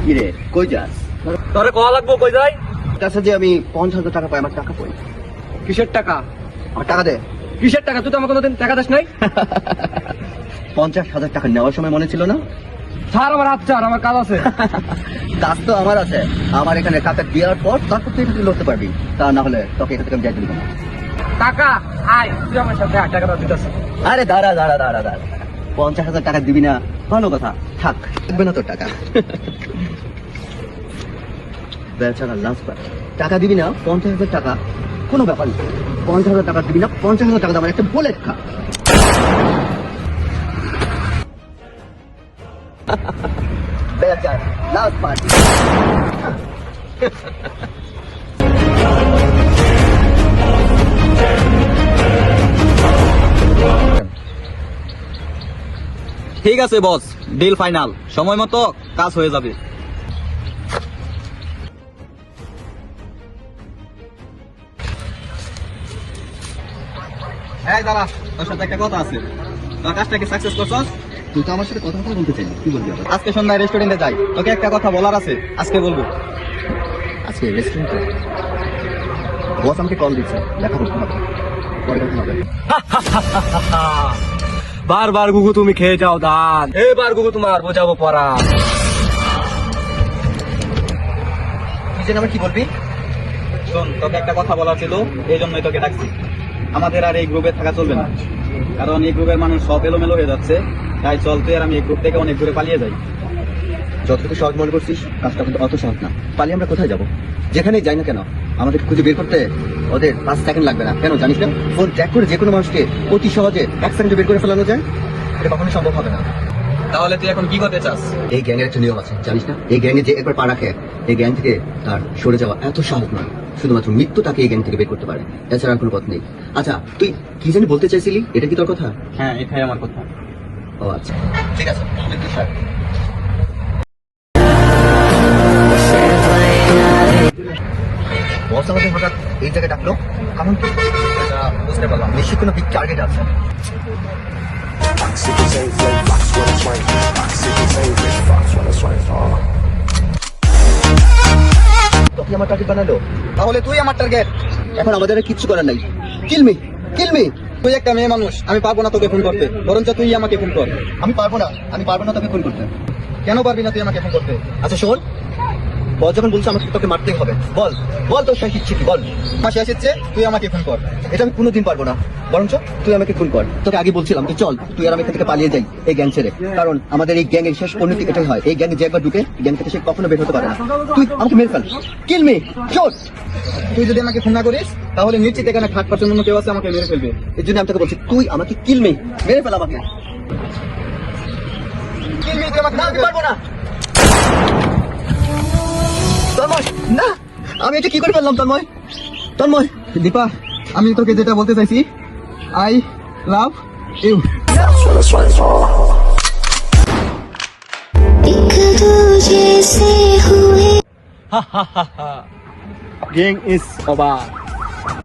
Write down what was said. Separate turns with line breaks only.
কি রে কই যাস?
তোরে কয়া লাগবো কই যাই?
কাছে যে আমি 50,000 টাকা পাই, আমার টাকা কই?
কিসের টাকা?
আমার টাকা দে।
কিসের টাকা? তুই তো আমার কোনোদিন টাকা দিস নাই।
50,000 টাকা নেওয়ার সময় মনে ছিল না?
স্যার আমার হাত চার, আমার কাজ আছে।
কাজ তো আমার আছে। আমার এখানে টাকা দেওয়ার পর তারপর তুই এটা লড়তে পারবি, তা না হলে তোকে এটা থেকে আমি যাই দিব না।
টাকা আয়, তুই আমার সাথে 8 টাকা দিতেছ।
আরে দাঁড়া দাঁড়া দাঁড়া দাঁড়া, 50,000 টাকা দিবি না? ভালো কথা, থাক, থাকবে না তোর টাকা। বেচারা লাস্ট বার টাকা দিবি না? 50,000 টাকা কোনো ব্যাপার না। 50,000 টাকা দিবি না? 50,000 টাকা দামের একটা বুলেট খা। বেচারা লাস্ট বার।
ঠিক আছে বস, ডিল ফাইনাল। সময় মতো কাজ হয়ে যাবে। এই দাঁড়া, তোর সাথে একটা কথা আছে। তোর কাজটা কি সাকসেস করছস?
তুই তো আমার সাথে কথা বলতে চাই, কি বলবি আবার?
আজকে সন্ধ্যায় রেস্টুরেন্টে যাই, তোকে একটা কথা বলার আছে, আজকে বলবো।
আজকে রেস্টুরেন্টে বস আমাকে কল দিচ্ছে, দেখা করতে হবে, পরে কথা হবে।
বারবার গুগু তুমি খেয়ে যাও দান, এবার গুগু তোমার বোঝাবো পড়া।
তুই যেন আমার কি বলবি?
শোন, তোকে একটা কথা বলার ছিল, এই জন্যই তোকে ডাকছি। আমাদের আর এই গ্রুপে থাকা চলবে না, কারণ এই গ্রুপের মানুষ সব এলোমেলো হয়ে যাচ্ছে। তাই চল তুই আর আমি এই গ্রুপ থেকে অনেক দূরে পালিয়ে যাই।
যতটুকু সহজ মনে করছিস কাজটা কিন্তু অত সহজ না। পালিয়ে আমরা কোথায় যাব? যেখানেই যাই না কেন আমাদের খুঁজে বের করতে ওদের 5 সেকেন্ড লাগবে না। কেন জানিস না? ফোন ট্র্যাক করে যে কোনো মানুষকে অতি সহজে 1 সেকেন্ডে বের করে ফেলানো যায়। এটা কখনোই সম্ভব হবে না।
তাহলে তুই এখন কি করতে চাস?
এই গ্যাংয়ের একটা নিয়ম আছে, জানিস না? এই গ্যাংয়ে যে একবার পা রাখে, এই গ্যাং থেকে তার সরে যাওয়া এত সহজ নয়। শুধুমাত্র মৃত্যু তাকে এই গ্যাং থেকে বের করতে পারে, এছাড়া আর কোনো পথ নেই। আচ্ছা, তুই কি জানি বলতে চাইছিলি? এটা কি তোর কথা?
হ্যাঁ, এটাই আমার কথা।
ও আচ্ছা, ঠিক আছে, তাহলে তুই সর। বস আমাদের হঠাৎ এই জায়গায় ডাকলো, কারণ কি?
এটা বুঝতে পারলাম।
নিশ্চয়ই কোনো বিগ টার্গেট আছে। তোকে আমার টার্গেট বানালো,
তাহলে তুই আমার টার্গেট।
এখন আমাদের আর কিচ্ছু করার নাই। কিলমি কিলমি।
তুই একটা মেয়ে মানুষ, আমি পারবো না তোকে ফোন করতে, বরঞ্চ তুই আমাকে ফোন কর।
আমি পারবো না তোকে ফোন করতে।
কেন পারবি না তুই আমাকে ফোন করতে?
আচ্ছা শোন, বল যখন বলছে আমাকে তোকে মারতেই হবে, বল বল তোর শেষ ইচ্ছে কি, বল।
আমার শেষ ইচ্ছে তুই আমাকে ফোন কর।
এটা আমি কোনোদিন পারবো না, বরঞ্চ তুই আমাকে খুন কর। তোকে আগে বলছিলাম যে চল তুই আর আমি এখান থেকে পালিয়ে যাই এই গ্যাং ছেড়ে, কারণ আমাদের এই গ্যাং এর শেষ পরিণতি এটাই হয়। এই গ্যাং যে একবার ঢুকে গ্যাং থেকে সে কখনো বের হতে পারে না। তুই আমাকে মেরে ফেল, কিল মি, শট।
তুই যদি আমাকে ফোন না করিস তাহলে নিশ্চিত এখানে 60% অন্য কেউ আছে আমাকে মেরে ফেলবে।
এর জন্য আমি তোকে বলছি তুই আমাকে কিল মি, মেরে ফেল আমাকে।
তুই আমাকে
না, আমি পারবো না। তন্ময়, না, আমি এটা কি করে ফেললাম? তন্ময়, তন্ময়।
দীপা, আমি তোকে যেটা বলতে চাইছি, I love you.
Gang is over.